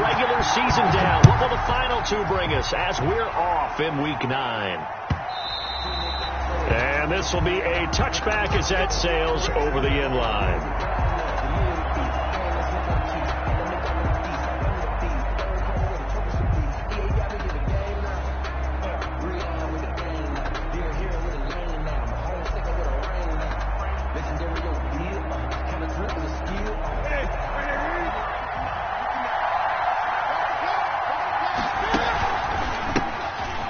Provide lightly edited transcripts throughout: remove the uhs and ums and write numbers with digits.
regular season down. What will the final two bring us as we're off in Week 9? And this will be a touchback as that sails over the end line.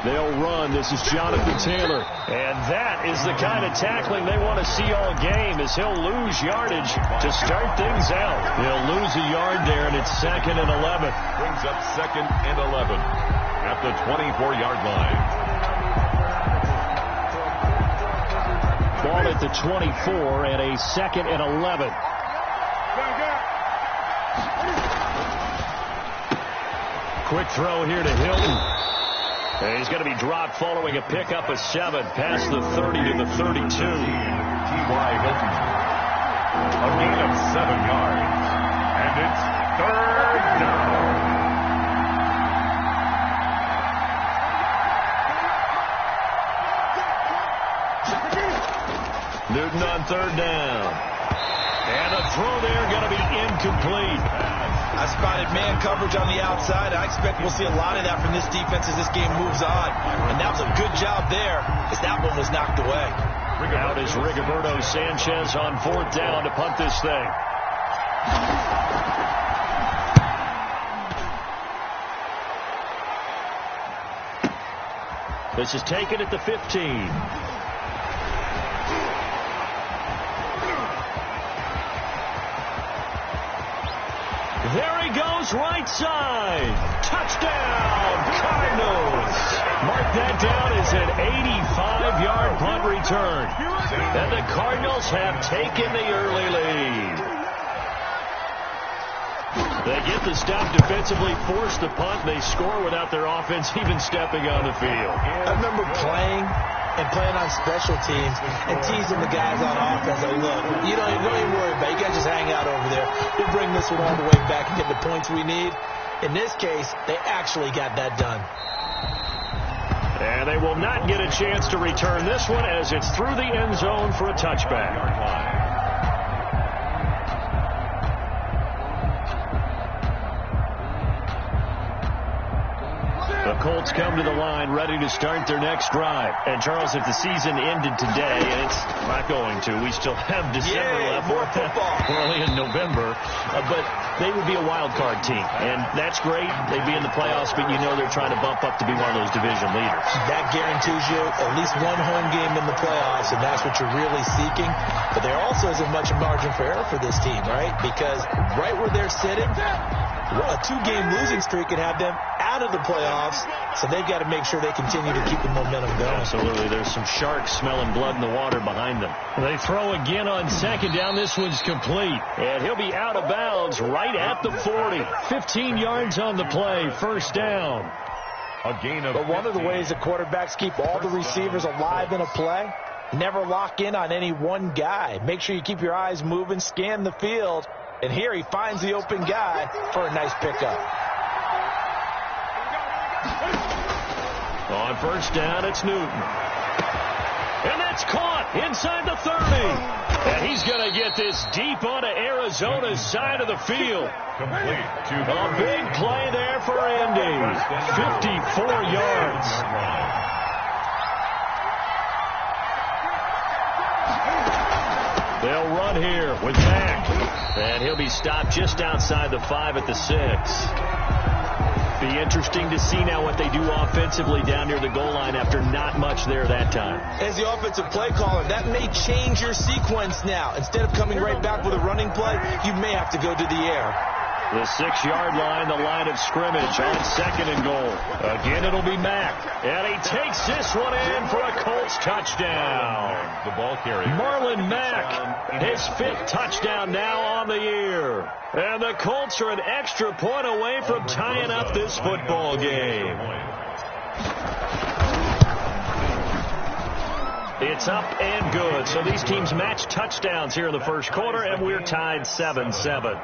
They'll run. This is Jonathan Taylor. And that is the kind of tackling they want to see all game, as he'll lose yardage to start things out. He'll lose a yard there, and it's 2nd and 11. Brings up 2nd and 11 at the 24-yard line. Ball at the 24 and a 2nd and 11. Quick throw here to Hilton. And he's going to be dropped following a pickup of 7 past the 30 to the 32. T.Y. Hilton. A gain of 7 yards. And it's 3rd down. Newton on 3rd down. And a throw there going to be incomplete. I spotted man coverage on the outside. I expect we'll see a lot of that from this defense as this game moves on. And that was a good job there, as that one was knocked away. Out is Rigoberto Sanchez on 4th down to punt this thing. This is taken at the 15. There he goes, right side. Touchdown, Cardinals. Mark that down as an 85-yard punt return. And the Cardinals have taken the early lead. They get the stop defensively, force the punt, they score without their offense even stepping on the field. I remember playing on special teams and teasing the guys on offense. Like, look, you don't even worry about it. You guys just hang out over there. We'll bring this one all the way back and get the points we need. In this case, they actually got that done. And they will not get a chance to return this one as it's through the end zone for a touchback. The Colts come to the line ready to start their next drive. And, Charles, if the season ended today, and it's not going to, we still have December left. More football. We're only in November. But they would be a wild card team. And that's great. They'd be in the playoffs, but you know they're trying to bump up to be one of those division leaders. That guarantees you at least one home game in the playoffs, and that's what you're really seeking. But there also isn't much margin for error for this team, right? Because right where they're sitting, a 2-game losing streak could have them out of the playoffs, so they've got to make sure they continue to keep the momentum going. Absolutely. There's some sharks smelling blood in the water behind them. They throw again on 2nd down. This one's complete. And he'll be out of bounds right at the 40. 15 yards on the play. 1st down. A gain of But one of the ways that quarterbacks keep all the receivers alive in a play, never lock in on any one guy. Make sure you keep your eyes moving, scan the field. And here he finds the open guy for a nice pickup. On 1st down, it's Newton. And that's caught inside the 30. And he's going to get this deep onto Arizona's side of the field. complete. A big play there for Indy. 54 yards. They'll run here with Mack. And he'll be stopped just outside the 5 at the 6. Be interesting to see now what they do offensively down near the goal line after not much there that time. As the offensive play caller, that may change your sequence now. Instead of coming right back with a running play, you may have to go to the air. The 6-yard line, the line of scrimmage on 2nd and goal. Again, it'll be Mack. And he takes this one in for a Colts touchdown. The ball carrier. Marlon Mack, his 5th touchdown now on the year. And the Colts are an extra point away from tying up this football game. It's up and good. So these teams match touchdowns here in the first quarter, and we're tied 7-7.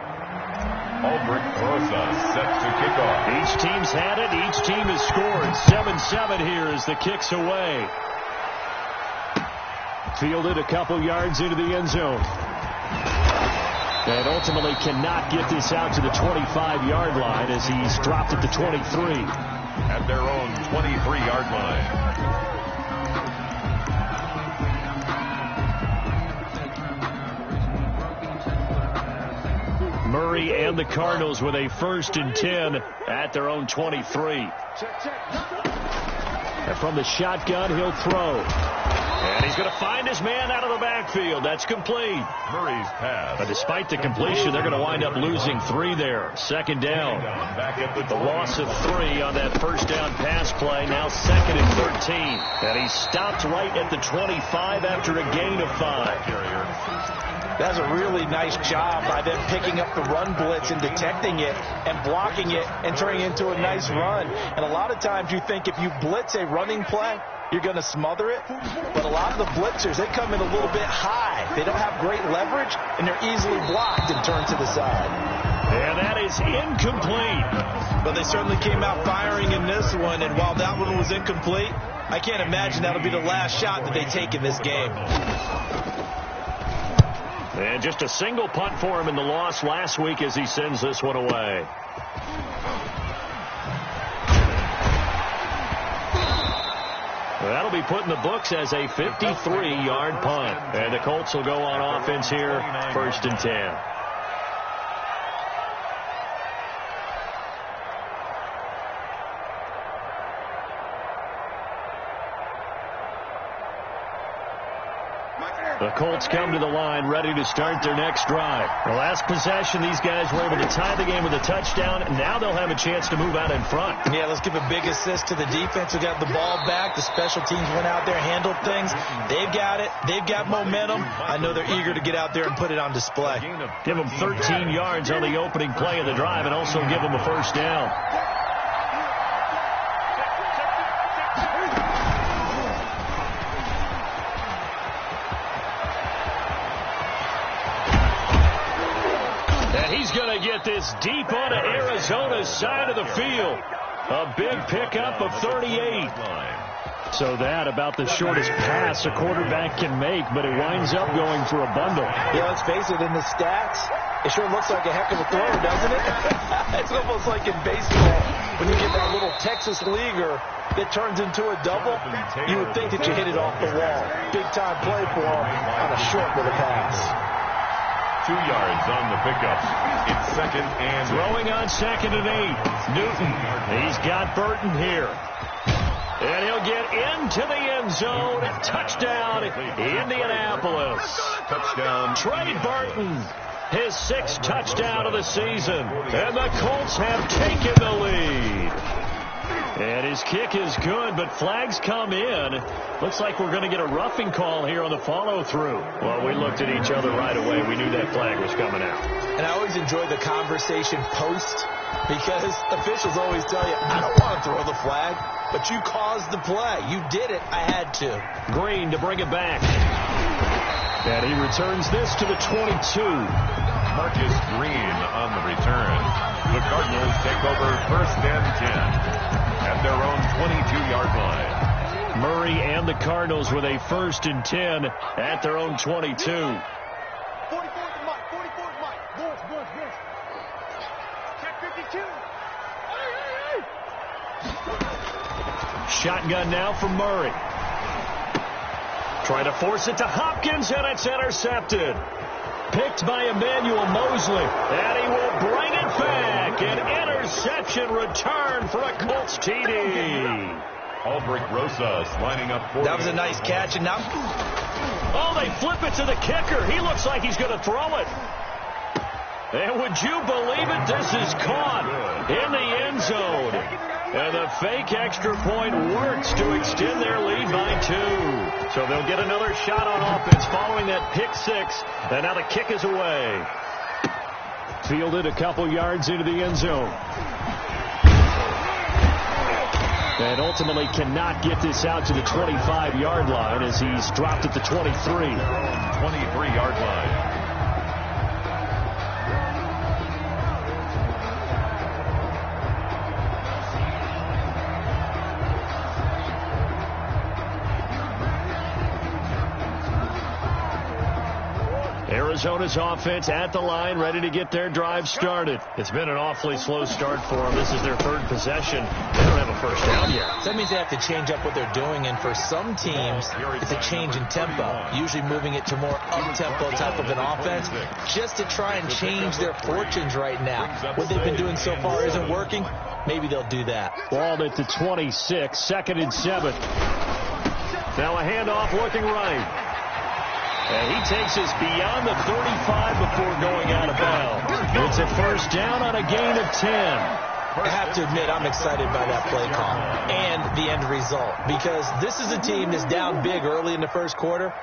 Aldrich Rosa set to kick off. Each team's had it. Each team has scored. 7-7 here as the kick's away. Fielded a couple yards into the end zone. And ultimately cannot get this out to the 25-yard line as he's dropped at the 23. At their own 23-yard line. Murray and the Cardinals with a 1st and 10 at their own 23. And from the shotgun, he'll throw. And he's going to find his man out of the backfield. That's complete. Murray's pass. But despite the completion, they're going to wind up losing 3 there. 2nd down. Back at the loss of 3 on that 1st down pass play. Now 2nd and 13. And he stopped right at the 25 after a gain of 5. That's a really nice job by them picking up the run blitz and detecting it and blocking it and turning it into a nice run. And a lot of times you think if you blitz a running play, you're going to smother it. But a lot of the blitzers, they come in a little bit high. They don't have great leverage, and they're easily blocked and turned to the side. And that is incomplete. But they certainly came out firing in this one, and while that one was incomplete, I can't imagine that'll be the last shot that they take in this game. And just a single punt for him in the loss last week as he sends this one away. That'll be put in the books as a 53-yard punt. And the Colts will go on offense here, 1st and 10. The Colts come to the line ready to start their next drive. The last possession, these guys were able to tie the game with a touchdown. Now they'll have a chance to move out in front. Yeah, let's give a big assist to the defense who got the ball back. The special teams went out there, handled things. They've got it. They've got momentum. I know they're eager to get out there and put it on display. Give them 13 yards on the opening play of the drive and also give them a 1st down. He's going to get this deep onto Arizona's side of the field. A big pickup of 38. So that about the shortest pass a quarterback can make, but it winds up going for a bundle. Yeah, let's face it, in the stats, it sure looks like a heck of a throw, doesn't it? It's almost like in baseball, when you get that little Texas leaguer that turns into a double, you would think that you hit it off the wall. Big-time play for him on a short little pass. 2 yards on the pickup. It's 2nd and throwing on 2nd and 8. Newton. He's got Burton here. And he'll get into the end zone. Touchdown, Indianapolis. touchdown. Trey Burton, his 6th touchdown of the season. And the Colts have taken the lead. And his kick is good, but flags come in. Looks like we're going to get a roughing call here on the follow-through. Well, we looked at each other right away. We knew that flag was coming out. And I always enjoy the conversation post, because officials always tell you, I don't want to throw the flag, but you caused the play. You did it. I had to. Green to bring it back. And he returns this to the 22. Marcus Green on the return. The Cardinals take over 1st and 10 at their own 22-yard line. Murray and the Cardinals with a 1st and 10 at their own 22. 44 to Mike. 44 to Mike. Boys. Check 52. Shotgun now from Murray. Trying to force it to Hopkins, and it's intercepted. Picked by Emmanuel Mosley, and he will bring it back. An interception return for a Colts TD. Aldrich Rosas lining up for that was a nice catch, and now... Oh, they flip it to the kicker. He looks like he's going to throw it. And would you believe it? This is caught in the end zone. And the fake extra point works to extend their lead by 2. So they'll get another shot on offense following that pick 6. And now the kick is away. Fielded a couple yards into the end zone. And ultimately cannot get this out to the 25-yard line as he's dropped at the 23. 23-yard line. Arizona's offense at the line, ready to get their drive started. It's been an awfully slow start for them. This is their third possession. They don't have a first down yet. So that means they have to change up what they're doing, and for some teams, it's a change in tempo, usually moving it to more up-tempo type of an offense, just to try and change their fortunes right now. What they've been doing so far isn't working. Maybe they'll do that. Ball at the 26, 2nd and 7. Now a handoff looking right. And he takes us beyond the 35 before going out of bounds. It's a first down on a gain of 10. I have to admit, I'm excited by that play call and the end result, because this is a team that's down big early in the first quarter,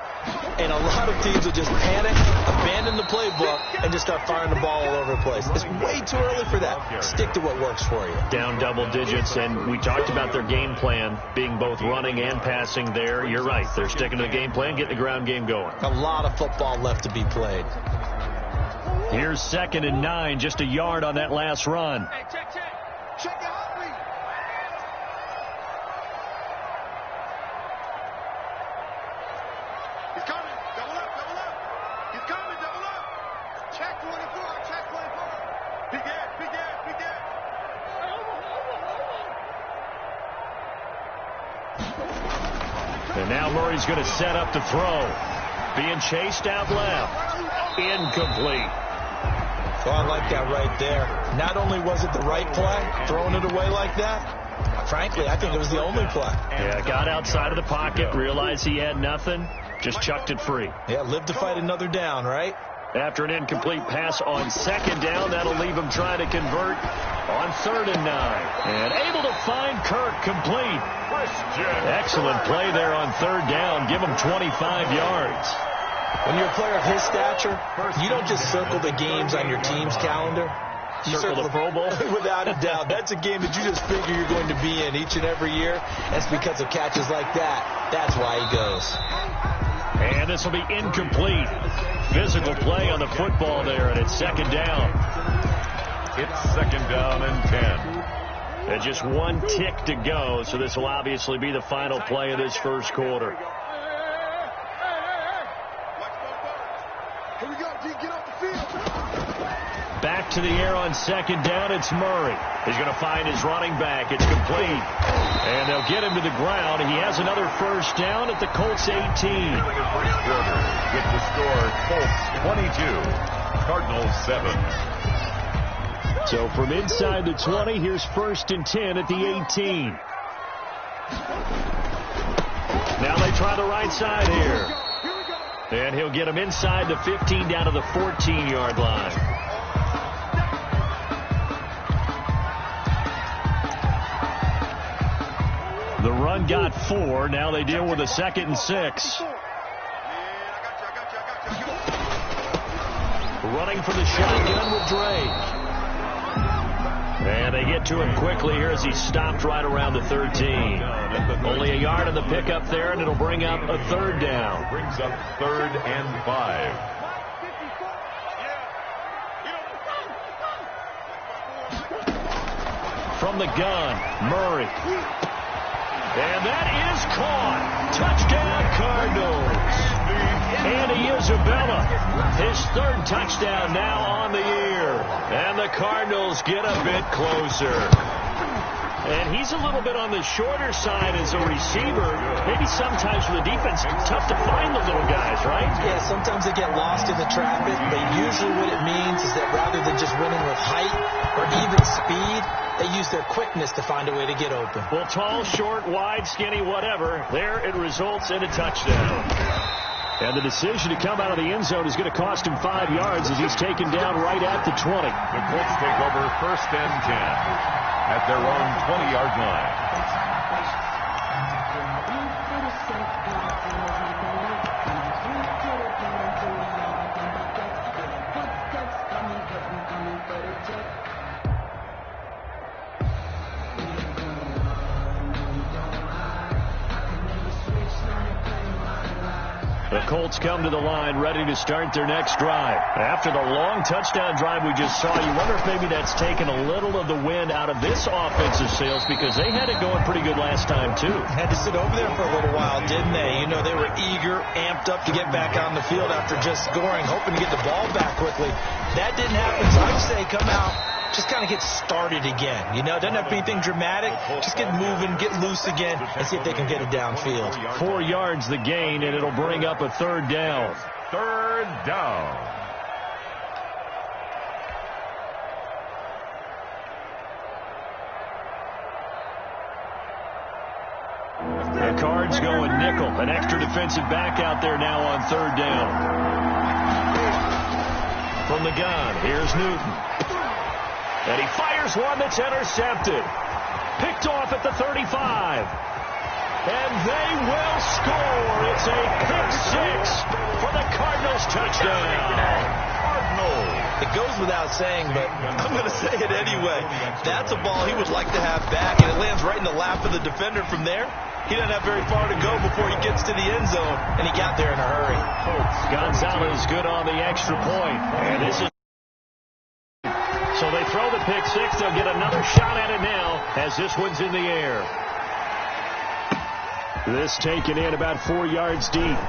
and a lot of teams will just panic, abandon the playbook, and just start firing the ball all over the place. It's way too early for that. Stick to what works for you. Down double digits, and we talked about their game plan being both running and passing there. You're right. They're sticking to the game plan, getting the ground game going. A lot of football left to be played. Here's 2nd and 9, just a yard on that last run. Hey, check. Check it out, please. He's coming. Double up. He's coming. Double up. Check 24. Big gas. And now Murray's going to set up to throw. Being chased out left. Incomplete. Oh, I like that right there. Not only was it the right play, throwing it away like that, frankly, I think it was the only play. Yeah, got outside of the pocket, realized he had nothing, just chucked it free. Yeah, live to fight another down, right? After an incomplete pass on 2nd down, that'll leave him trying to convert on 3rd and 9. And able to find Kirk complete. Excellent play there on 3rd down. Give him 25 yards. When you're a player of his stature, you don't just circle the games on your team's calendar. You circle the Pro Bowl? Without a doubt. That's a game that you just figure you're going to be in each and every year. That's because of catches like that. That's why he goes. And this will be incomplete. Physical play on the football there, and it's 2nd down. It's 2nd down and 10. And just one tick to go, so this will obviously be the final play of this first quarter. Here we go, D. Get off the field. Back to the air on 2nd down. It's Murray. He's going to find his running back. It's complete. And they'll get him to the ground. He has another first down at the Colts 18. First quarter. With the score, Colts 22, Cardinals 7. So from inside the 20, here's 1st and 10 at the 18. Now they try the right side here. And he'll get him inside the 15 down to the 14-yard line. The run got 4. Now they deal with a 2nd and 6. Running for the shotgun with Drake. And they get to him quickly here as he stopped right around the 13. Only a yard on the pickup there, and it'll bring up a 3rd down. Brings up 3rd and 5. From the gun, Murray. And that is caught. Touchdown, Cardinals. Andy Isabella, his 3rd touchdown now on the year. And the Cardinals get a bit closer. And he's a little bit on the shorter side as a receiver. Maybe sometimes for the defense, tough to find the little guys, right? Yeah, sometimes they get lost in the traffic, but usually what it means is that rather than just winning with height or even speed, they use their quickness to find a way to get open. Well, tall, short, wide, skinny, whatever, there it results in a touchdown. And the decision to come out of the end zone is going to cost him 5 yards as he's taken down right at the 20. The Colts take over 1st and 10 at their own 20-yard line. The Colts come to the line ready to start their next drive. After the long touchdown drive we just saw, you wonder if maybe that's taken a little of the wind out of this offensive sails, because they had it going pretty good last time too. Had to sit over there for a little while, didn't they? You know, they were eager, amped up to get back on the field after just scoring, hoping to get the ball back quickly. That didn't happen, so I would say come out, just kind of get started again. You know, it doesn't have to be anything dramatic. Just get moving, get loose again, and see if they can get it downfield. 4 yards the gain, and it'll bring up a third down. Third down. The Cards going nickel. An extra defensive back out there now on third down. From the gun, here's Newton. And he fires one that's intercepted. Picked off at the 35. And they will score. It's a pick six for the Cardinals touchdown. It goes without saying, but I'm going to say it anyway. That's a ball he would like to have back, and it lands right in the lap of the defender from there. He doesn't have very far to go before he gets to the end zone, and he got there in a hurry. Gonzalez good on the extra point. And this is so they throw the pick six. They'll get another shot at it now as this one's in the air. This taken in about 4 yards deep.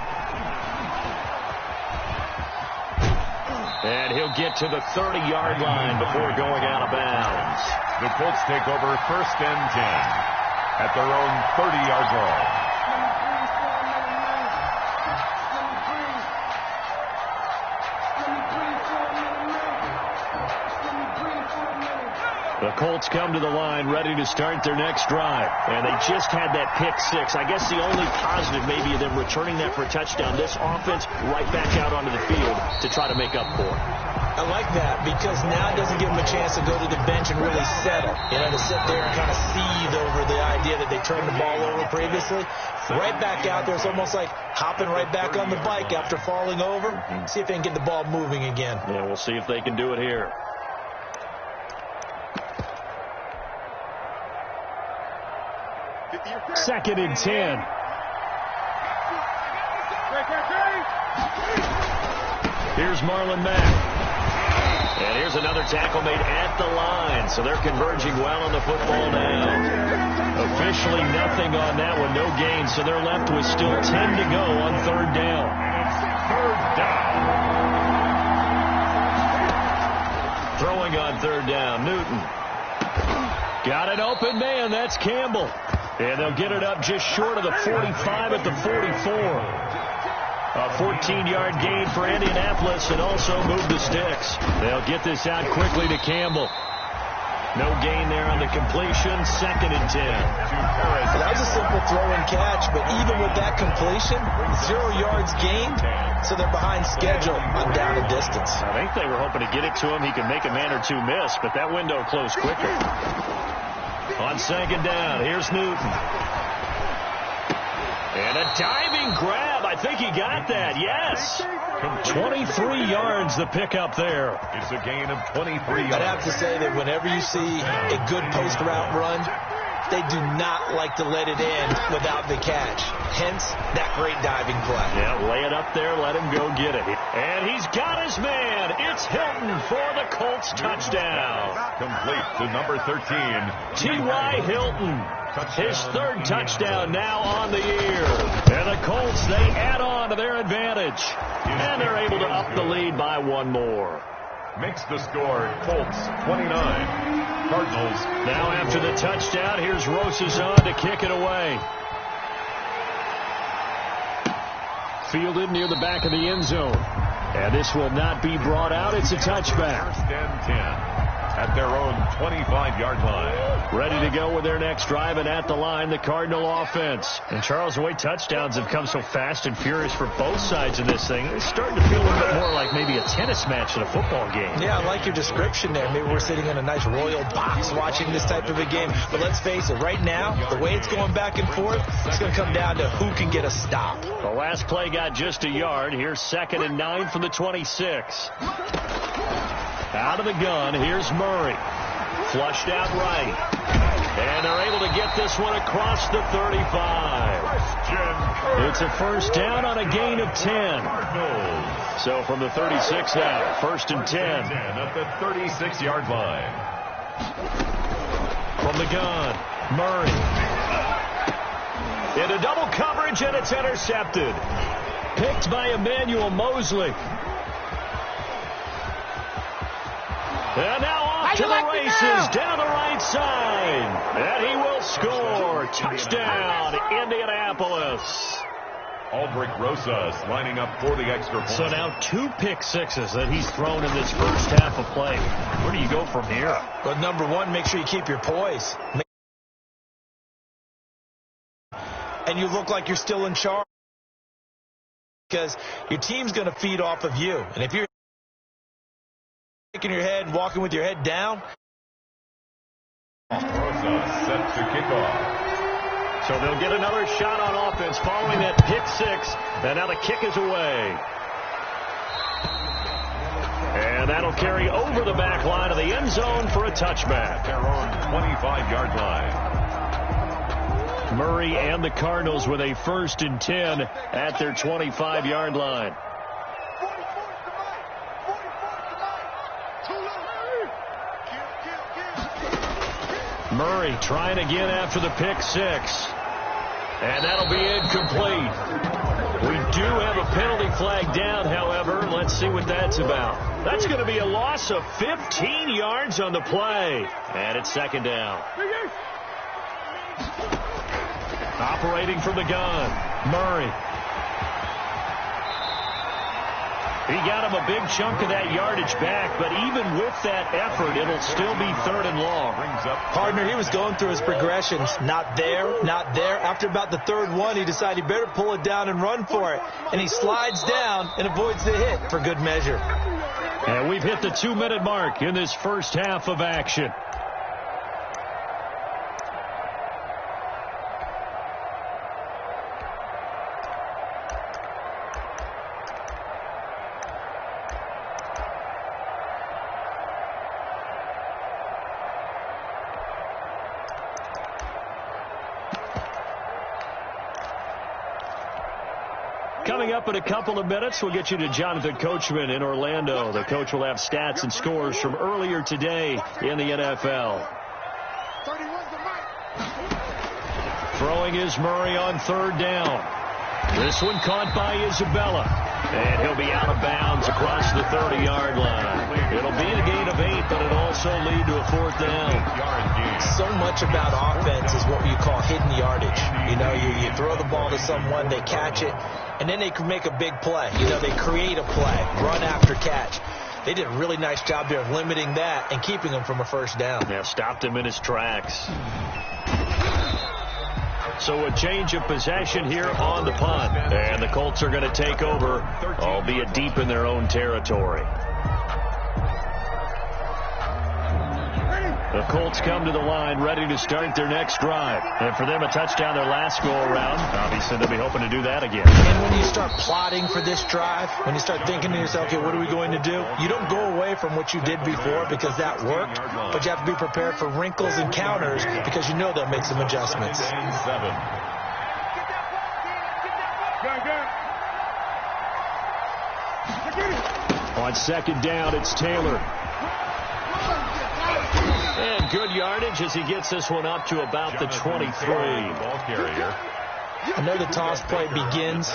And he'll get to the 30-yard line before going out of bounds. The Colts take over first and 10 at their own 30-yard line. The Colts come to the line ready to start their next drive. And they just had that pick six. I guess the only positive maybe of them returning that for a touchdown. This offense right back out onto the field to try to make up for it. I like that because now it doesn't give them a chance to go to the bench and really settle. You know, to sit there and kind of seethe over the idea that they turned the ball over previously. Right back out there. It's almost like hopping right back on the bike after falling over. See if they can get the ball moving again. Yeah, we'll see if they can do it here. Second and 10. Here's Marlon Mack. And here's another tackle made at the line. So they're converging well on the football now. Officially nothing on that one. No gain. So they're left with still 10 to go on third down. Third down. Throwing on third down. Newton. Got an open man. That's Campbell. And they'll get it up just short of the 45 at the 44. A 14-yard gain for Indianapolis and also move the sticks. They'll get this out quickly to Campbell. No gain there on the completion. Second and 10. That was a simple throw and catch, but even with that completion, 0 yards gained, so they're behind schedule on down and distance. I think they were hoping to get it to him. He could make a man or two miss, but that window closed quicker. On second down, here's Newton. And a diving grab. I think he got that. Yes. 23 yards the pickup there. It's a gain of 23 yards. I'd have to say that whenever you see a good post route run, they do not like to let it end without the catch. Hence, that great diving play. Yeah, lay it up there, let him go get it. And he's got his man. It's Hilton for the Colts touchdown. Complete to number 13. T.Y. Hilton. His third touchdown now on the year. And the Colts, they add on to their advantage. And they're able to up the lead by one more. Makes the score Colts 29. Cardinals. Now after the touchdown, here's Rosazon to kick it away. Fielded near the back of the end zone. And this will not be brought out. It's a touchback. First and 10 at their own 25-yard line. Ready to go with their next drive, and at the line, the Cardinal offense. And Charles, the way touchdowns have come so fast and furious for both sides of this thing, it's starting to feel a little bit more like maybe a tennis match than a football game. Yeah, I like your description there. Maybe we're sitting in a nice royal box watching this type of a game. But let's face it, right now, the way it's going back and forth, it's going to come down to who can get a stop. The last play got just a yard. Here's 2nd and 9 from the 26. Out of the gun, here's Murray. Flushed out right. And they're able to get get this one across the 35. It's a first down on a gain of 10. So from the 36 now, first and 10. At the 36-yard line. From the gun, Murray. Into double coverage, and it's intercepted. Picked by Emmanuel Mosley. And now off to the races, down the right side. And he will score. Touchdown, Indianapolis. Aldrich Rosas lining up for the extra point. So now 2 pick sixes that he's thrown in this first half of play. Where do you go from here? Well, number one, make sure you keep your poise. And you look like you're still in charge. Because your team's going to feed off of you. And if you're shaking your head and walking with your head down. Rosas set to kick off. So they'll get another shot on offense following that pick six. And now the kick is away. And that'll carry over the back line of the end zone for a touchback. Their own 25-yard line. Murray and the Cardinals with a first and 10 at their 25-yard line. Murray trying again after the pick six. And that'll be incomplete. We do have a penalty flag down, however. Let's see what that's about. That's going to be a loss of 15 yards on the play. And it's second down. Operating from the gun, Murray. He got him a big chunk of that yardage back, but even with that effort, it'll still be third and long. Partner, he was going through his progressions. Not there, not there. After about the third one, he decided he better pull it down and run for it. And he slides down and avoids the hit for good measure. And we've hit the 2-minute mark in this first half of action. Coming up in a couple of minutes, we'll get you to Jonathan Coachman in Orlando. The coach will have stats and scores from earlier today in the NFL. Throwing is Murray on third down. This one caught by Isabella. And he'll be out of bounds across the 30-yard line. It'll be a gain of 8, but it'll also lead to a fourth down. So much about offense is what you call hidden yardage. You know, you throw the ball to someone, they catch it, and then they can make a big play. You know, they create a play, run after catch. They did a really nice job there of limiting that and keeping him from a first down. Yeah, stopped him in his tracks. So a change of possession here on the punt. And the Colts are going to take over, albeit deep in their own territory. The Colts come to the line ready to start their next drive. And for them, a touchdown their last go-around. Obviously, they'll be hoping to do that again. And when you start plotting for this drive, when you start thinking to yourself, okay, what are we going to do? You don't go away from what you did before because that worked, but you have to be prepared for wrinkles and counters because you know they'll make some adjustments. On second down, it's Taylor. And good yardage as he gets this one up to about the 23. Ball carrier. I know the toss play begins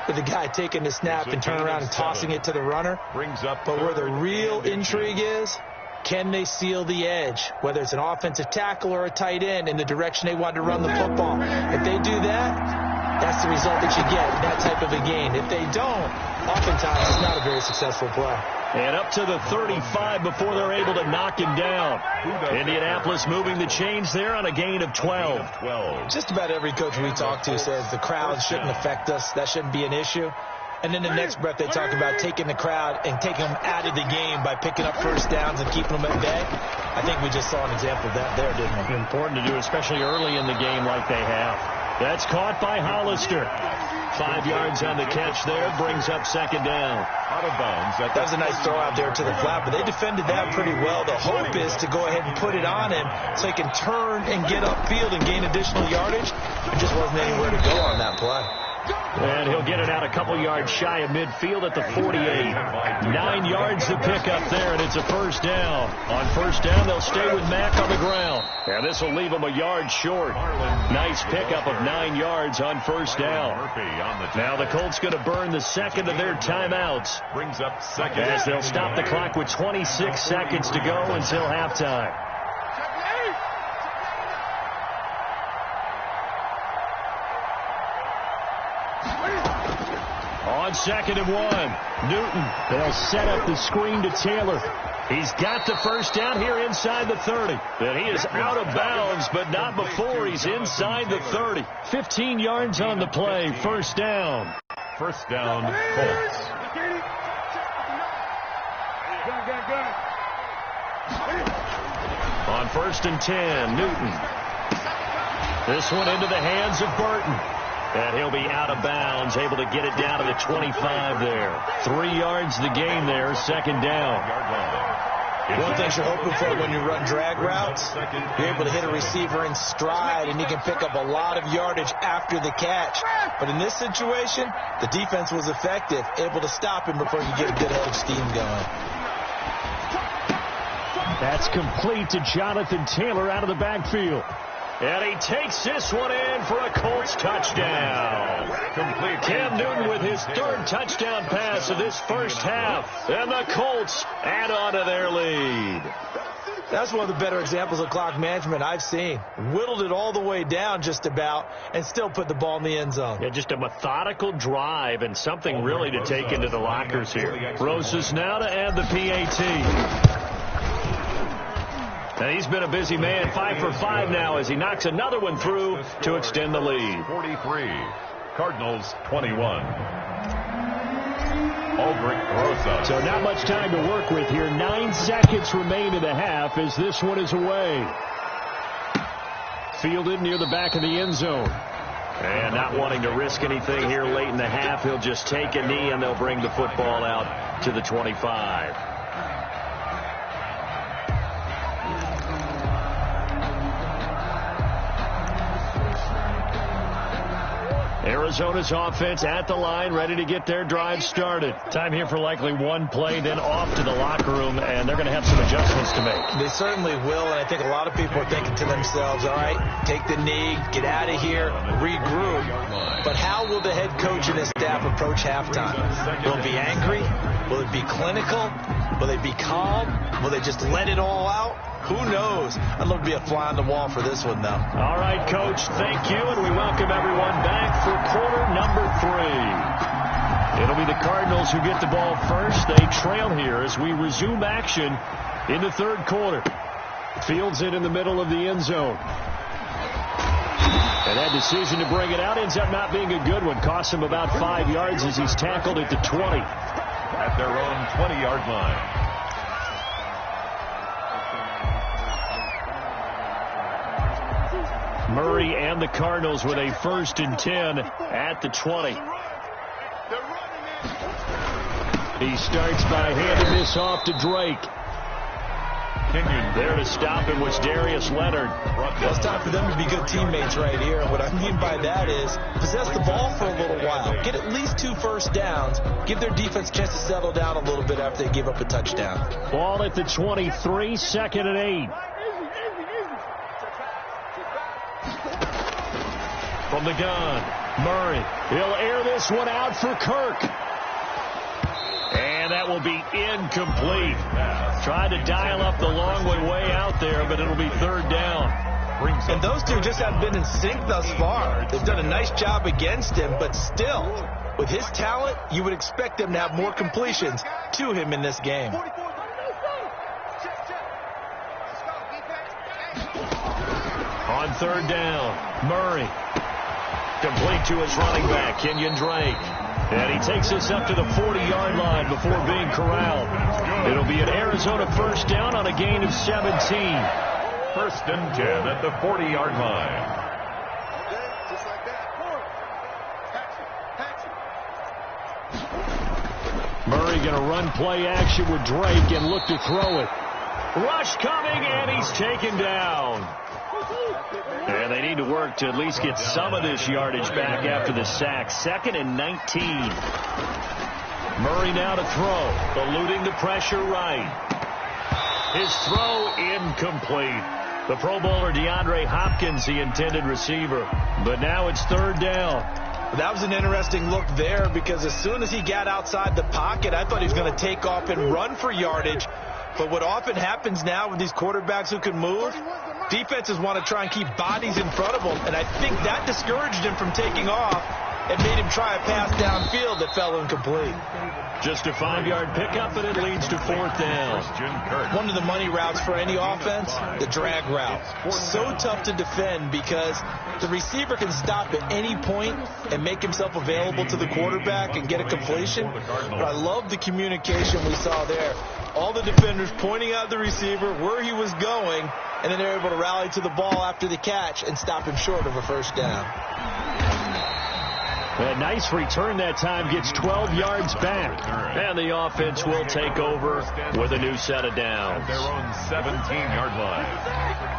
with the guy taking the snap and turning around and tossing it to the runner. But where the real intrigue is, can they seal the edge, whether it's an offensive tackle or a tight end, in the direction they want to run the football? If they do that, that's the result that you get in that type of a game. If they don't, oftentimes it's not a very successful play. And up to the 35 before they're able to knock him down. Indianapolis moving the chains there on a gain of 12. Just about every coach we talk to says the crowd shouldn't affect us. That shouldn't be an issue. And then the next breath they talk about taking the crowd and taking them out of the game by picking up first downs and keeping them at bay. I think we just saw an example of that there, didn't we? Important to do, especially early in the game like they have. That's caught by Hollister. 5 yards on the catch there, brings up second down. Out of bounds. That was a nice throw out there to the flat, but they defended that pretty well. The hope is to go ahead and put it on him so he can turn and get upfield and gain additional yardage. There just wasn't anywhere to go on that play. And he'll get it out a couple yards shy of midfield at the 48. 9 yards to pick up there, and it's a first down. On first down, they'll stay with Mack on the ground. And this will leave them a yard short. Nice pickup of 9 yards on first down. Now the Colts going to burn the second of their timeouts. Brings up second. As they'll stop the clock with 26 seconds to go until halftime. On 2nd and 1, Newton. They'll set up the screen to Taylor. He's got the first down here inside the 30. And he is out of bounds, but not before he's inside the 30. 15 yards on the play. First down. First down, Colts. On 1st and 10, Newton. This one into the hands of Burton. And he'll be out of bounds, able to get it down to the 25 there. 3 yards the gain there, second down. One thing you're hoping for when you run drag routes, you're able to hit a receiver in stride, and you can pick up a lot of yardage after the catch. But in this situation, the defense was effective, able to stop him before you get a good head of steam going. That's complete to Jonathan Taylor out of the backfield. And he takes this one in for a Colts touchdown. Complete. Cam Newton with his 3rd touchdown pass of this first half. And the Colts add on to their lead. That's one of the better examples of clock management I've seen. Whittled it all the way down just about and still put the ball in the end zone. Yeah, just a methodical drive and something really to take into the lockers here. Rosas now to add the PAT. And he's been a busy man, 5 for 5 now as he knocks another one through to extend the lead. 43, Cardinals 21. Aldrich Rosas. So not much time to work with here. 9 seconds remain in the half as this one is away. Fielded near the back of the end zone. And not wanting to risk anything here late in the half, he'll just take a knee and they'll bring the football out to the 25. Arizona's offense at the line, ready to get their drive started. Time here for likely one play, then off to the locker room, and they're going to have some adjustments to make. They certainly will, and I think a lot of people are thinking to themselves, all right, take the knee, get out of here, regroup. But how will the head coach and his staff approach halftime? Will it be angry? Will it be clinical? Will they be calm? Will they just let it all out? Who knows? I'd love to be a fly on the wall for this one, though. All right, Coach, thank you, and we welcome everyone back for quarter number 3. It'll be the Cardinals who get the ball first. They trail here as we resume action in the 3rd quarter. Fields it in the middle of the end zone. And that decision to bring it out ends up not being a good one. Costs him about 5 yards as he's tackled at the 20. At their own 20-yard line. Murray and the Cardinals with a 1st and 10 at the 20. He starts by handing this off to Drake. Kenyon there to stop him was Darius Leonard. Well, it's time for them to be good teammates right here. And what I mean by that is possess the ball for a little while. Get at least 2 first downs. Give their defense a chance to settle down a little bit after they give up a touchdown. Ball at the 23, 2nd and 8. From the gun, Murray. He'll air this one out for Kirk. And that will be incomplete. Tried to dial up the long way out there, but it'll be 3rd down. And those two just haven't been in sync thus far. They've done a nice job against him, but still, with his talent, you would expect them to have more completions to him in this game. On 3rd down, Murray. Complete to his running back, Kenyon Drake. And he takes this up to the 40-yard line before being corralled. It'll be an Arizona 1st down on a gain of 17. 1st and 10 at the 40-yard line. Okay, just like that. Murray going to run play action with Drake and look to throw it. Rush coming, and he's taken down. And they need to work to at least get some of this yardage back after the sack. 2nd and 19. Murray now to throw, eluding the pressure right. His throw incomplete. The Pro Bowler DeAndre Hopkins, the intended receiver. But now it's 3rd down. That was an interesting look there because as soon as he got outside the pocket, I thought he was going to take off and run for yardage. But what often happens now with these quarterbacks who can move, defenses want to try and keep bodies in front of them. And I think that discouraged him from taking off and made him try a pass downfield that fell incomplete. Just a 5-yard pickup, and it leads to 4th down. One of the money routes for any offense, the drag route. So tough to defend because the receiver can stop at any point and make himself available to the quarterback and get a completion. But I love the communication we saw there. All the defenders pointing out the receiver where he was going, and then they're able to rally to the ball after the catch and stop him short of a 1st down. A nice return that time, gets 12 yards back. And the offense will take over with a new set of downs. At their own 17-yard line.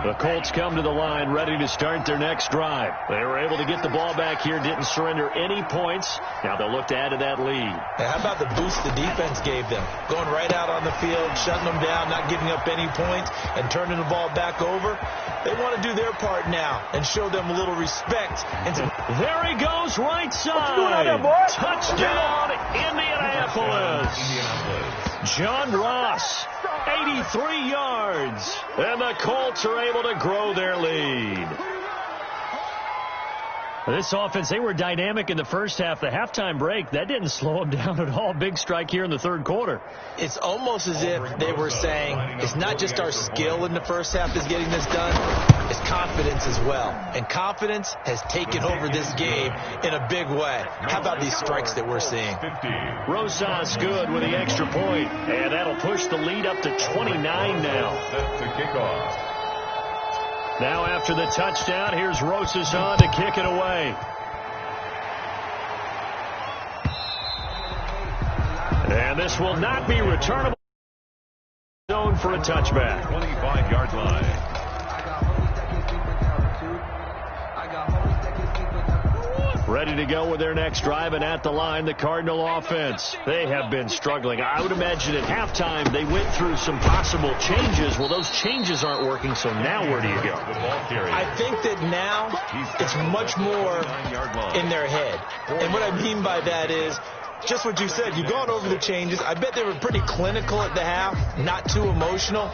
The Colts come to the line ready to start their next drive. They were able to get the ball back here, didn't surrender any points. Now they'll look to add to that lead. Now, how about the boost the defense gave them? Going right out on the field, shutting them down, not giving up any points, and turning the ball back over. They want to do their part now and show them a little respect. And there he goes, right side. Touchdown, Indianapolis. John Ross, 83 yards. And the Colts are able to grow their lead. This offense, they were dynamic in the first half. The halftime break, that didn't slow them down at all. Big strike here in the 3rd quarter. It's almost as if they were saying, it's not just our skill in the first half that's getting this done, it's confidence as well. And confidence has taken over this game in a big way. How about these strikes that we're seeing? Rosas good with the extra point, and that'll push the lead up to 29 now. That's the kickoff. Now after the touchdown, here's Rosas on to kick it away. And this will not be returnable. Zone for a touchback. 25-yard line. Ready to go with their next drive, and at the line, the Cardinal offense. They have been struggling. I would imagine at halftime they went through some possible changes. Well, those changes aren't working, so now where do you go? I think that now it's much more in their head. And what I mean by that is just what you said. You've gone over the changes. I bet they were pretty clinical at the half, not too emotional.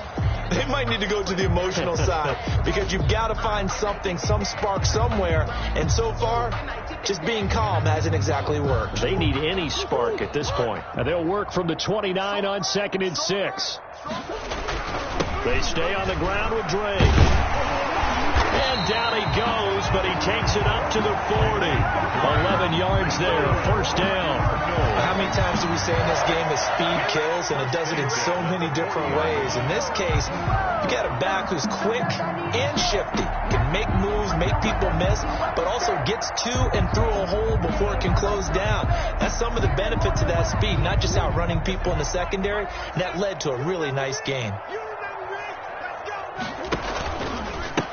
They might need to go to the emotional side because you've got to find something, some spark somewhere. And so far, just being calm hasn't exactly worked. They need any spark at this point. And they'll work from the 29 on 2nd and 6. They stay on the ground with Drake. And down he goes, but he takes it up to the 40. 11 yards there, 1st down. How many times do we say in this game that speed kills, and it does it in so many different ways? In this case, you got a back who's quick and shifty, can make moves, make people miss, but also gets to and through a hole before it can close down. That's some of the benefits of that speed, not just outrunning people in the secondary, and that led to a really nice game.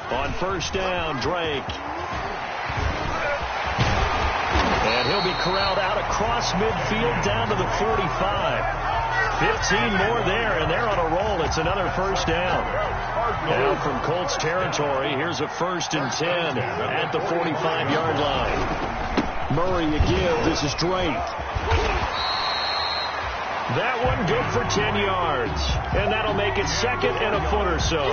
On 1st down, Drake. And he'll be corralled out across midfield down to the 45. 15 more there, and they're on a roll. It's another 1st down. Now from Colts territory, here's a 1st and 10 at the 45-yard line. Murray again. This is Drake. That one good for 10 yards. And that'll make it 2nd and a foot or so.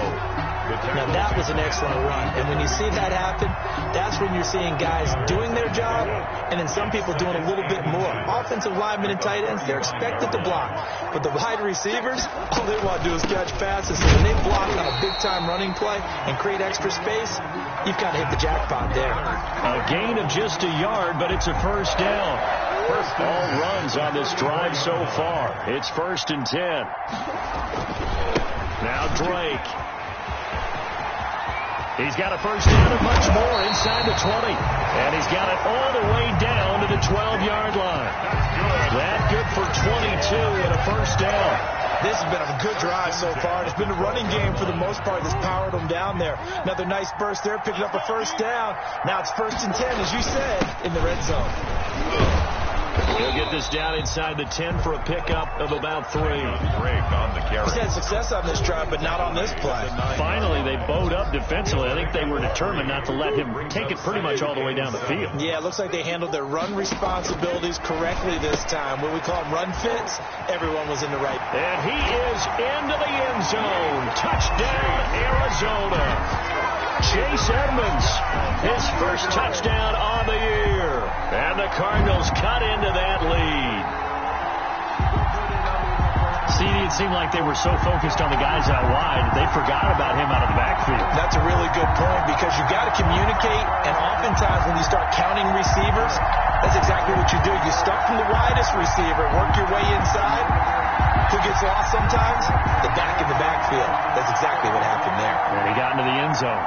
Now, that was an excellent run. And when you see that happen, that's when you're seeing guys doing their job and then some people doing a little bit more. Offensive linemen and tight ends, they're expected to block. But the wide receivers, all they want to do is catch passes. So when they block on a big-time running play and create extra space, you've got to hit the jackpot there. A gain of just a yard, but it's a 1st down. All runs on this drive so far. It's 1st and 10. Now Drake. He's got a first down and much more inside the 20. And he's got it all the way down to the 12-yard line. That good for 22 and a first down. This has been a good drive so far. It's been a running game for the most part that's powered them down there. Another nice burst there, picking up a first down. Now it's 1st and 10, as you said, in the red zone. He'll get this down inside the 10 for a pickup of about 3. Break on the carry. He's had success on this drive, but not on this play. Finally, they bowed up defensively. I think they were determined not to let him take it pretty much all the way down the field. Yeah, it looks like they handled their run responsibilities correctly this time. What we call them run fits, everyone was in the right. And he is into the end zone. Touchdown, Arizona. Chase Edmonds, his first touchdown on the year. And the Cardinals cut into that lead. CD, it seemed like they were so focused on the guys out wide, they forgot about him out of the backfield. That's a really good point because you got to communicate, and oftentimes when you start counting receivers, that's exactly what you do. You start from the widest receiver, work your way inside. Who gets lost sometimes? The back in the backfield. That's exactly what happened there. And he got into the end zone.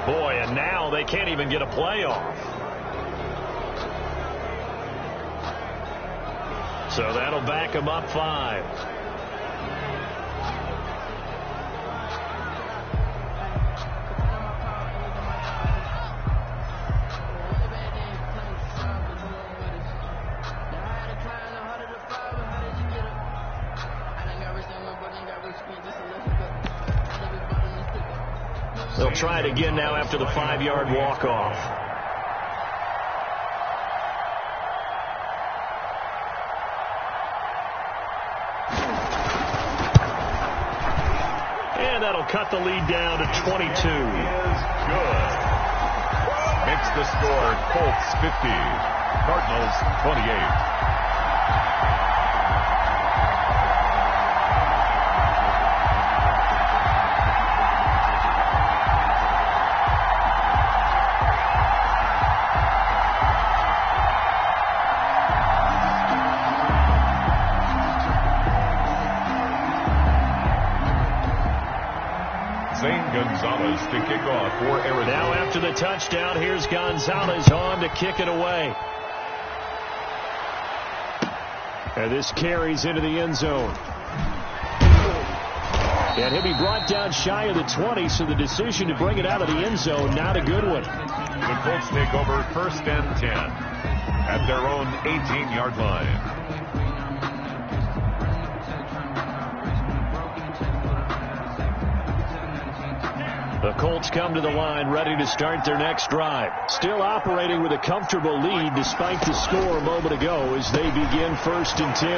Boy, and now they can't even get a playoff. So that'll back them up 5. They'll try it again now after the 5-yard walk-off. And that'll cut the lead down to 22. Is good. Makes the score Colts 50, Cardinals 28. Gonzalez to kick off for Arizona. Now after the touchdown, here's Gonzalez on to kick it away. And this carries into the end zone. And he'll be brought down shy of the 20, so the decision to bring it out of the end zone, not a good one. The Colts take over 1st and 10 at their own 18-yard line. The Colts come to the line ready to start their next drive. Still operating with a comfortable lead despite the score a moment ago as they begin 1st and 10.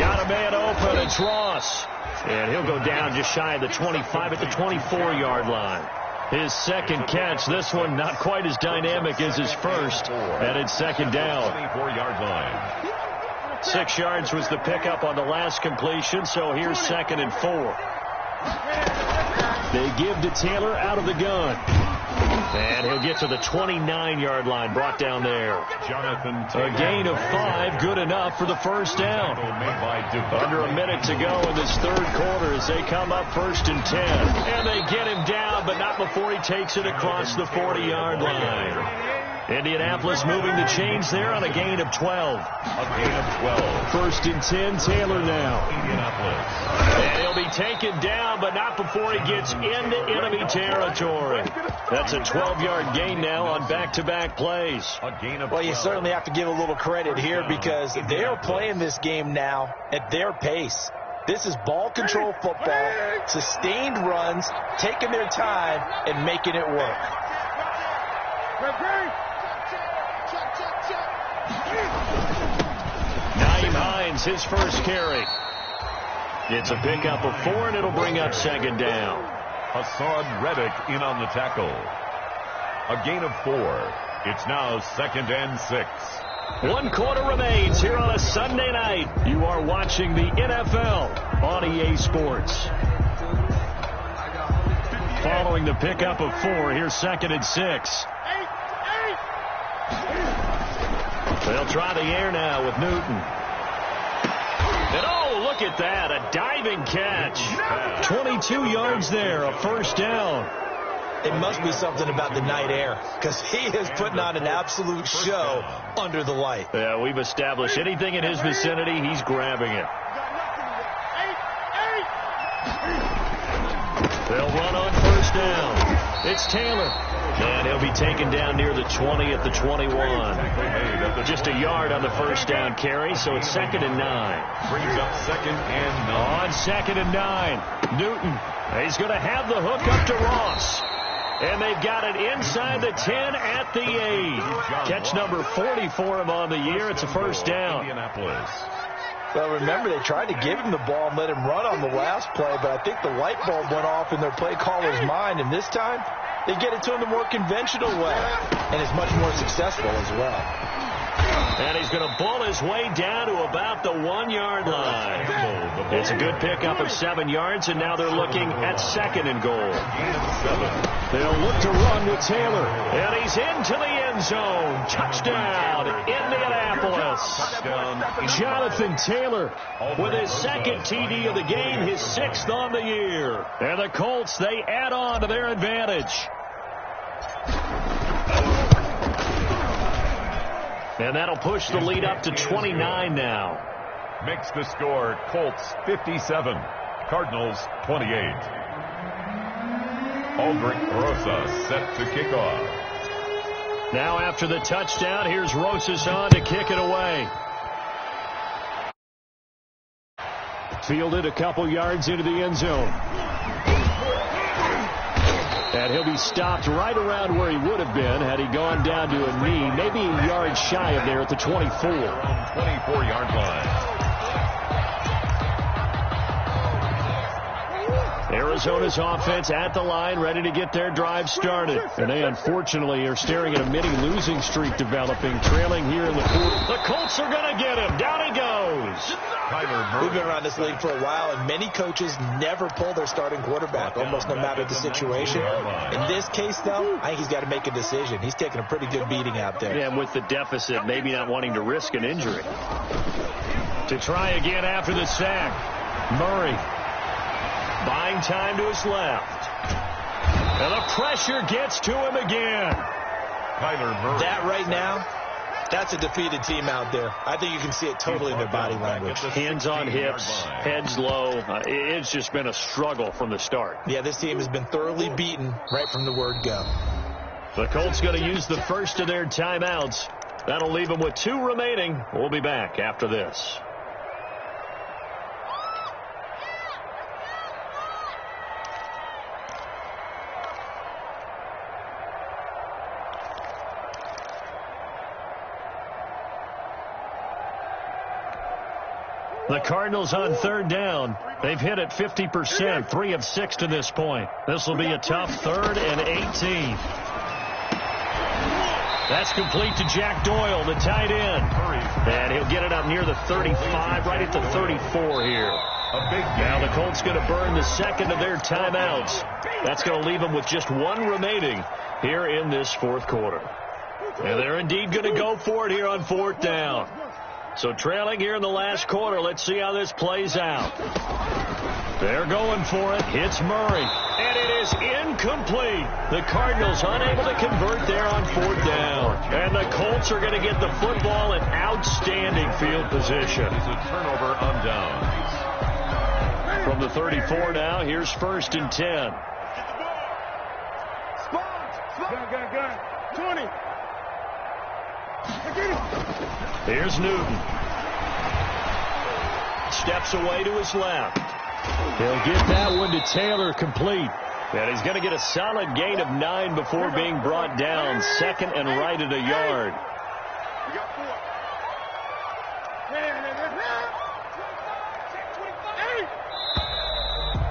Got a man open. It's Ross. And he'll go down just shy of the 25 at the 24-yard line. His second catch, this one not quite as dynamic as his first. And it's 2nd down. 24-yard line. 6 yards was the pickup on the last completion, so here's 2nd and 4. They give to Taylor out of the gun. And he'll get to the 29-yard line, brought down there. Jonathan Taylor. A gain of 5, good enough for the first down. Under a minute to go in this 3rd quarter as they come up 1st and 10. And they get him down, but not before he takes it across the 40-yard line. Indianapolis moving the chains there on a gain of 12. A gain of 12. 1st and 10, Taylor now. Indianapolis. And he'll be taken down, but not before he gets into enemy territory. That's a 12-yard gain now on back-to-back plays. A gain of 12. Well, you certainly have to give a little credit here because they are playing this game now at their pace. This is ball control football, sustained runs, taking their time, and making it work. Nyheim Hines, his first carry. It's a pickup of 4, and it'll bring up 2nd down. Hassan Reddick in on the tackle. A gain of 4. It's now 2nd and 6. 1 quarter remains here on a Sunday night. You are watching the NFL on EA Sports. Following the pickup of 4, here's 2nd and 6. They'll try the air now with Newton. And oh, look at that, a diving catch. 22 yards there, a first down. It must be something about the night air, because he is putting on an absolute show under the light. Yeah, we've established anything in his vicinity, he's grabbing it. They'll run on first down. It's Taylor. And he'll be taken down near the 20 at the 21. Just a yard on the first down carry, so it's 2nd and 9. Brings up 2nd and 9. On 2nd and 9, Newton. He's going to have the hook up to Ross. And they've got it inside the 10 at the 8. Catch number 40 for him on the year. It's a first down. Indianapolis. Well, remember, they tried to give him the ball and let him run on the last play, but I think the light bulb went off in their play caller's mind, and this time they get it to him the more conventional way, and it's much more successful as well. And he's going to bull his way down to about the 1-yard line. It's a good pickup of 7 yards, and now they're looking at 2nd and goal. They'll look to run with Taylor, and he's into the end zone. Touchdown, Indianapolis. Jonathan Taylor with his 2nd TD of the game, his 6th on the year. And the Colts, they add on to their advantage. And that'll push the lead up to 29 now. Makes the score Colts 57, Cardinals 28. Aldrich Rosas set to kick off. Now after the touchdown, here's Rosas on to kick it away. Fielded a couple yards into the end zone. And he'll be stopped right around where he would have been had he gone down to a knee, maybe a yard shy of there at the 24. 24-yard line. Arizona's offense at the line, ready to get their drive started. And they, unfortunately, are staring at a mini-losing streak developing, trailing here in the fourth. The Colts are going to get him. Down he goes. We've been around this league for a while, and many coaches never pull their starting quarterback, almost no matter the situation. In this case, though, I think he's got to make a decision. He's taking a pretty good beating out there. Yeah, and with the deficit, maybe not wanting to risk an injury. To try again after the sack, Murray. Buying time to his left. And the pressure gets to him again. Kyler Murray. That right now, that's a defeated team out there. I think you can see it totally in their body language. Hands on hips, heads low. It's just been a struggle from the start. Yeah, this team has been thoroughly beaten right from the word go. The Colts going to use the first of their timeouts. That'll leave them with 2 remaining. We'll be back after this. The Cardinals on 3rd down. They've hit it 50%, 3 of 6 to this point. This will be a tough 3rd and 18. That's complete to Jack Doyle, the tight end. And he'll get it up near the 35, right at the 34 here. Now the Colts going to burn the 2nd of their timeouts. That's going to leave them with just 1 remaining here in this 4th quarter. And they're indeed going to go for it here on 4th down. So trailing here in the last quarter, let's see how this plays out. They're going for it. Hits Murray. And it is incomplete. The Cardinals unable to convert there on 4th down. And the Colts are going to get the football in outstanding field position. It's a turnover on downs. From the 34 now, here's 1st and 10. Gun. 20. Here's Newton. Steps away to his left. He'll get that one to Taylor complete. And he's going to get a solid gain of 9 before being brought down. 2nd and right at a yard.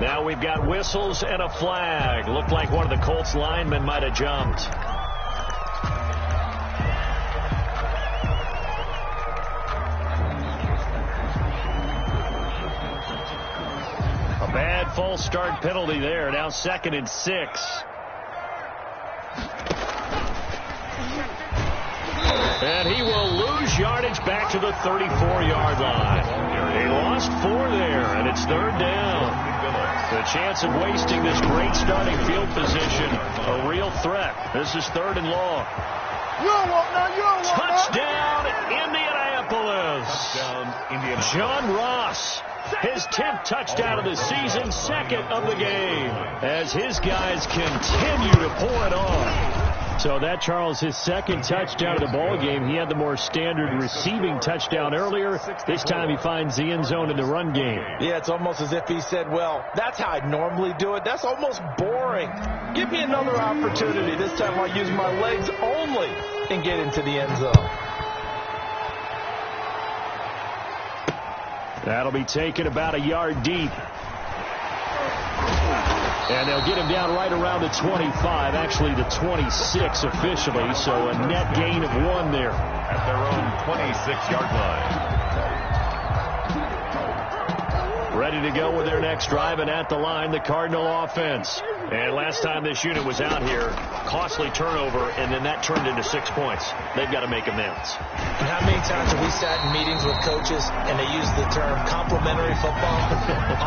Now we've got whistles and a flag. Looked like one of the Colts linemen might have jumped. Bad false start penalty there. Now 2nd and 6. And he will lose gains yardage back to the 34-yard line. They lost 4 there, and it's third down. The chance of wasting this great starting field position, a real threat. This is third and long. Touchdown, Indianapolis. John Ross, his 10th touchdown of the season, second of the game, as his guys continue to pour it on. So that, Charles, his second touchdown of the ball game. He had the more standard receiving touchdown earlier. This time he finds the end zone in the run game. Yeah, it's almost as if he said, well, that's how I normally do it. That's almost boring. Give me another opportunity. This time I'll use my legs only and get into the end zone. That'll be taken about a yard deep. And they'll get him down right around the 25, actually the 26 officially, so a net gain of 1 there. At their own 26-yard line. Ready to go with their next drive, and at the line, the Cardinal offense. And last time this unit was out here, costly turnover, and then that turned into 6 points. They've got to make amends. And how many times have we sat in meetings with coaches and they use the term complementary football?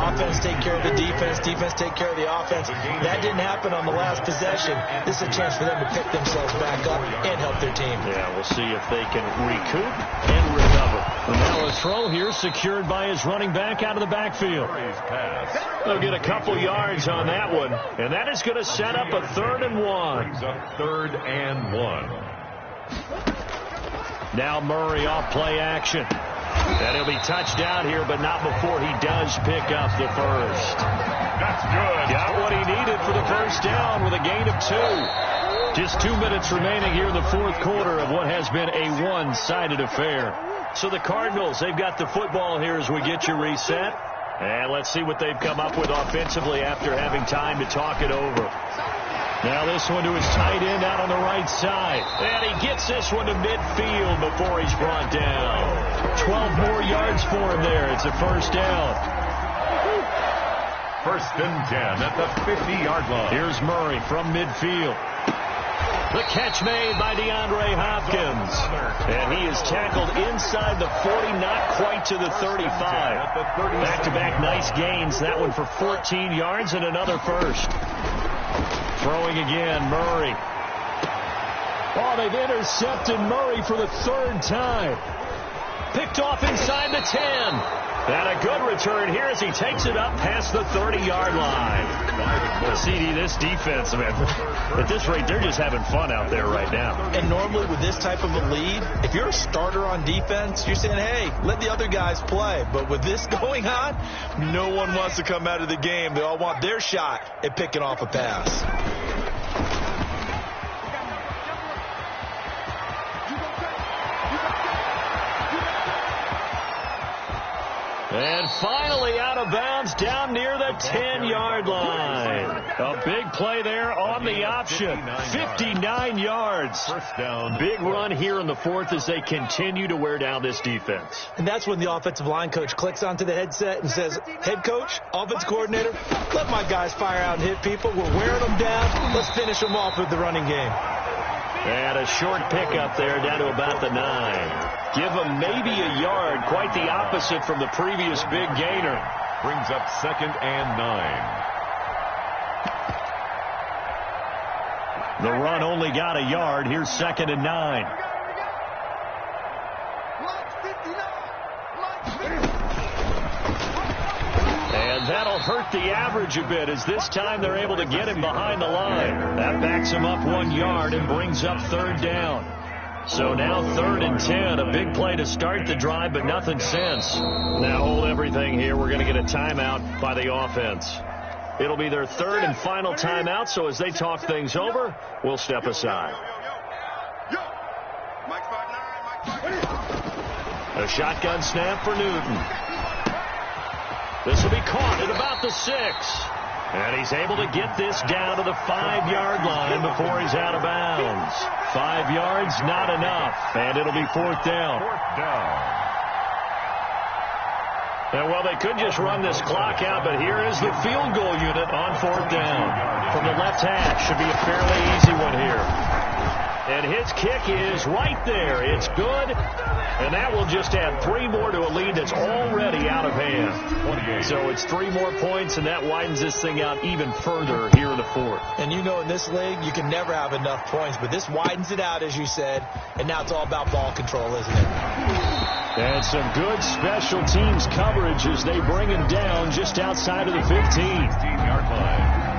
Offense take care of the defense, defense take care of the offense. That didn't happen on the last possession. This is a chance for them to pick themselves back up and help their team. Yeah, we'll see if they can recoup and recover. And now a throw here secured by his running back out of the backfield. They'll get a couple yards on that one, and that is going to set up a 3rd and 1. Brings up 3rd and 1. Now Murray off play action. And he'll be touched down here, but not before he does pick up the first. That's good. Got what he needed for the first down with a gain of 2. Just 2 minutes remaining here in the 4th quarter of what has been a one-sided affair. So the Cardinals, they've got the football here as we get you reset. And let's see what they've come up with offensively after having time to talk it over. Now this one to his tight end out on the right side. And he gets this one to midfield before he's brought down. 12 more yards for him there. It's a first down. 1st and 10 at the 50-yard line. Here's Murray from midfield. The catch made by DeAndre Hopkins. And he is tackled inside the 40, not quite to the 35. Back-to-back nice gains. That one for 14 yards and another first. Throwing again, Murray. Oh, they've intercepted Murray for the 3rd time. Picked off inside the 10. And a good return here as he takes it up past the 30-yard line. CD, this defense, man, at this rate, they're just having fun out there right now. And normally with this type of a lead, if you're a starter on defense, you're saying, hey, let the other guys play. But with this going on, no one wants to come out of the game. They all want their shot at picking off a pass. And finally out of bounds down near the 10-yard line. A big play there on the option. 59 yards. First down. Big run here in the 4th as they continue to wear down this defense. And that's when the offensive line coach clicks onto the headset and says, head coach, offense coordinator, let my guys fire out and hit people. We're wearing them down. Let's finish them off with the running game. And a short pickup there down to about the 9. Give them maybe a yard, quite the opposite from the previous big gainer. Brings up 2nd and 9. The run only got a yard. Here's 2nd and 9. And that'll hurt the average a bit as this time they're able to get him behind the line. That backs him up 1 yard and brings up 3rd down. So now 3rd and 10, a big play to start the drive, but nothing since. Now hold everything here. We're going to get a timeout by the offense. It'll be their 3rd and final timeout, so as they talk things over, we'll step aside. A shotgun snap for Newton. This will be caught at about the 6. And he's able to get this down to the 5-yard line before he's out of bounds. 5 yards, not enough. And it'll be 4th down. 4th down. And, well, they could just run this clock out, but here is the field goal unit on 4th down. From the left hash, should be a fairly easy one here. And his kick is right there. It's good. And that will just add 3 more to a lead that's already out of hand. 28. So it's 3 more points, and that widens this thing out even further here in the fourth. And you know in this league, you can never have enough points. But this widens it out, as you said. And now it's all about ball control, isn't it? And some good special teams coverage as they bring him down just outside of the 15-yard line.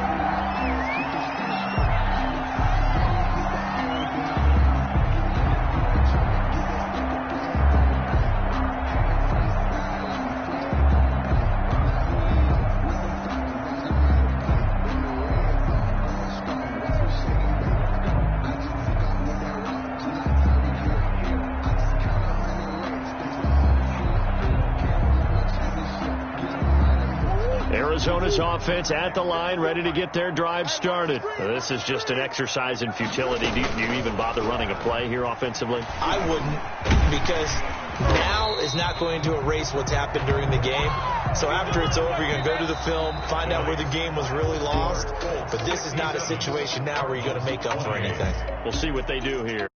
Arizona's offense at the line, ready to get their drive started. This is just an exercise in futility. Do you even bother running a play here offensively? I wouldn't, because now is not going to erase what's happened during the game. So after it's over, you're going to go to the film, find out where the game was really lost. But this is not a situation now where you're going to make up for anything. We'll see what they do here.